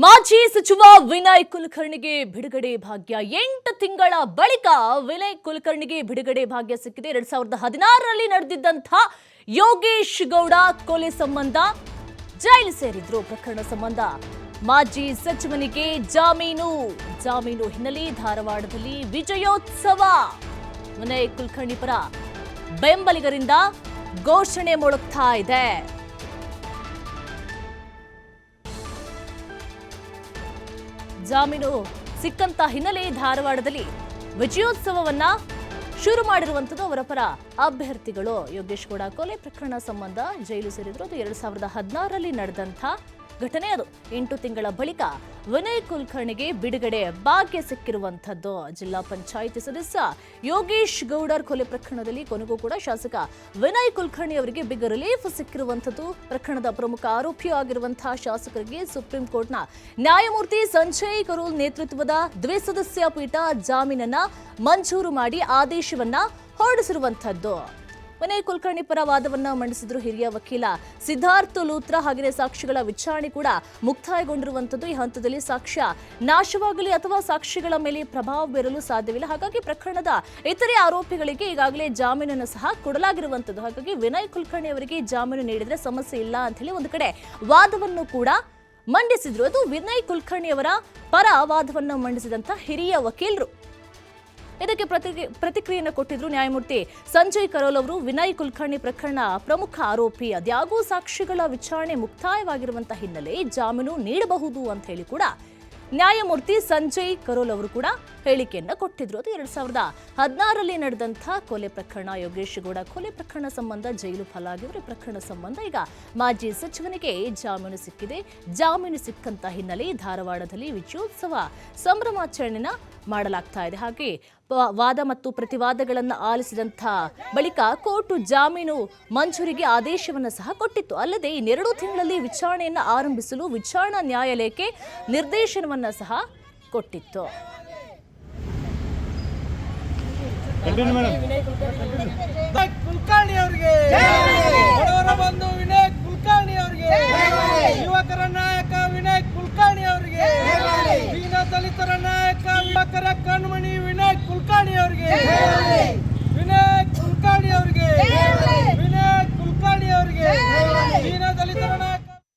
ಮಾಜಿ ಸಚಿವ ವಿನಯ್ ಕುಲಕರ್ಣಿಗೆ ಬಿಡುಗಡೆ ಭಾಗ್ಯ 8 ತಿಂಗಳ ಬಳಿಕ ವಿನಯ್ ಕುಲಕರ್ಣಿಗೆ ಬಿಡುಗಡೆ ಭಾಗ್ಯ ಸಿಕ್ಕಿದೆ 2016ರಲ್ಲಿ ನಡೆದಿದ್ದಂತ ಯೋಗೇಶ್ ಗೌಡ ಕೊಲೆ ಸಂಬಂಧ ಜೈಲು ಸೇರಿದ್ರು ಪ್ರಕರಣ ಸಂಬಂಧ ಮಾಜಿ ಸಚಿವನಿಗೆ ಜಾಮೀನು ಹಿನ್ನೆಲೆ ಧಾರವಾಡದಲ್ಲಿ ವಿಜಯೋತ್ಸವ ವಿನಯ್ ಕುಲಕರ್ಣಿ ಪರ ಬೆಂಬಲಿಗರಿಂದ ಘೋಷಣೆ ಮೊಳಗ್ತಾ ಇದೆ ಜಾಮೀನು ಸಿಕ್ಕಂತ ಹಿನ್ನೆಲೆ ಧಾರವಾಡದಲ್ಲಿ ವಿಜಯೋತ್ಸವವನ್ನ ಶುರು ಮಾಡಿರುವಂತದ್ದು ಅವರ ಪರ ಅಭ್ಯರ್ಥಿಗಳು ಯೋಗೇಶ್ ಗೌಡ ಕೊಲೆ ಪ್ರಕರಣ ಸಂಬಂಧ ಜೈಲು ಸೇರಿದ್ರು ಅದು 2016ರಲ್ಲಿ ನಡೆದಂತ ಘಟನೆ ಅದು 8 ತಿಂಗಳ ಬಳಿಕ ವಿನಯ್ ಕುಲಕರ್ಣಿಗೆ ಬಿಡುಗಡೆ ಭಾಗ್ಯ ಸಿಕ್ಕಿರುವಂತದ್ದು ಜಿಲ್ಲಾ ಪಂಚಾಯಿತಿ ಸದಸ್ಯ ಯೋಗೇಶ್ ಗೌಡರ್ ಕೊಲೆ ಪ್ರಕರಣದಲ್ಲಿ ಕೊನೆಗೂ ಕೂಡ ಶಾಸಕ ವಿನಯ್ ಕುಲಕರ್ಣಿ ಅವರಿಗೆ ಬಿಗ್ ರಿಲೀಫ್ ಸಿಕ್ಕಿರುವಂತದ್ದು ಪ್ರಕರಣದ ಪ್ರಮುಖ ಆರೋಪಿ ಆಗಿರುವಂತಹ ಶಾಸಕರಿಗೆ ಸುಪ್ರೀಂ ಕೋರ್ಟ್ನ ನ್ಯಾಯಮೂರ್ತಿ ಸಂಜಯ್ ಕರೋಲ್ ನೇತೃತ್ವದ ದ್ವಿಸದಸ್ಯ ಪೀಠ ಜಾಮೀನನ್ನ ಮಂಜೂರು ಮಾಡಿ ಆದೇಶವನ್ನ ಹೊರಡಿಸಿರುವಂತದ್ದು ವಿನಯ್ ಕುಲಕರ್ಣಿ ಪರ ವಾದವನ್ನ ಮಂಡಿಸಿದ್ರು ಹಿರಿಯ ವಕೀಲ ಸಿದ್ಧಾರ್ಥ ಲೂತ್ರಾ ಹಾಗೆಯೇ ಸಾಕ್ಷಿಗಳ ವಿಚಾರಣೆ ಕೂಡ ಮುಕ್ತಾಯಗೊಂಡಿರುವಂತದ್ದು ಈ ಹಂತದಲ್ಲಿ ಸಾಕ್ಷ್ಯ ನಾಶವಾಗಲಿ ಅಥವಾ ಸಾಕ್ಷಿಗಳ ಮೇಲೆ ಪ್ರಭಾವ ಬೀರಲು ಸಾಧ್ಯವಿಲ್ಲ ಹಾಗಾಗಿ ಪ್ರಕರಣದ ಇತರೆ ಆರೋಪಿಗಳಿಗೆ ಈಗಾಗಲೇ ಜಾಮೀನನ್ನು ಸಹ ಕೊಡಲಾಗಿರುವಂತದ್ದು ಹಾಗಾಗಿ ವಿನಯ್ ಕುಲಕರ್ಣಿ ಅವರಿಗೆ ಜಾಮೀನು ನೀಡಿದ್ರೆ ಸಮಸ್ಯೆ ಇಲ್ಲ ಅಂತ ಹೇಳಿ ಒಂದು ಕಡೆ ವಾದವನ್ನು ಕೂಡ ಮಂಡಿಸಿದ್ರು ಅದು ವಿನಯ್ ಕುಲಕರ್ಣಿ ಅವರ ಪರ ವಾದವನ್ನು ಮಂಡಿಸಿದಂತ ಹಿರಿಯ ವಕೀಲರು ಇದಕ್ಕೆ ಪ್ರತಿಕ್ರಿಯೆಯನ್ನು ಕೊಟ್ಟಿದ್ರು ನ್ಯಾಯಮೂರ್ತಿ ಸಂಜಯ್ ಕರೋಲ್ ಅವರು ವಿನಯ್ ಕುಲಕರ್ಣಿ ಪ್ರಕರಣ ಪ್ರಮುಖ ಆರೋಪಿ ಅದ್ಯಾಗೂ ಸಾಕ್ಷಿಗಳ ವಿಚಾರಣೆ ಮುಕ್ತಾಯವಾಗಿರುವಂತಹ ಹಿನ್ನೆಲೆ ಜಾಮೀನು ನೀಡಬಹುದು ಅಂತ ಹೇಳಿ ಕೂಡ ನ್ಯಾಯಮೂರ್ತಿ ಸಂಜಯ್ ಕರೋಲ್ ಅವರು ಕೂಡ ಹೇಳಿಕೆಯನ್ನ ಕೊಟ್ಟಿದ್ರು ಅದು 2016ರಲ್ಲಿ ನಡೆದಂತಹ ಕೊಲೆ ಪ್ರಕರಣ ಯೋಗೇಶ್ ಗೌಡ ಕೊಲೆ ಪ್ರಕರಣ ಸಂಬಂಧ ಜೈಲು ಪಾಲಾಗಿರುವ ಪ್ರಕರಣ ಸಂಬಂಧ ಈಗ ಮಾಜಿ ಸಚಿವನಿಗೆ ಜಾಮೀನು ಸಿಕ್ಕಿದೆ ಜಾಮೀನು ಸಿಕ್ಕಂತ ಹಿನ್ನೆಲೆ ಧಾರವಾಡದಲ್ಲಿ ವಿಜಯೋತ್ಸವ ಸಂಭ್ರಮಾಚರಣೆನ ಮಾಡಲಾಗ್ತಾ ಇದೆ ಹಾಗೆ ವಾದ ಮತ್ತು ಪ್ರತಿವಾದಗಳನ್ನು ಆಲಿಸಿದಂಥ ಬಳಿಕ ಕೋರ್ಟ್ ಜಾಮೀನು ಮಂಜೂರಿಗೆ ಆದೇಶವನ್ನು ಸಹ ಕೊಟ್ಟಿತ್ತು ಅಲ್ಲದೆ ಇನ್ನೆರಡು ತಿಂಗಳಲ್ಲಿ ವಿಚಾರಣೆಯನ್ನು ಆರಂಭಿಸಲು ವಿಚಾರಣಾ ನ್ಯಾಯಾಲಯಕ್ಕೆ ನಿರ್ದೇಶನವನ್ನು ಸಹ ಕೊಟ್ಟಿತ್ತು ಕುಲಕರ್ಣಿ ಅವರಿಗೆ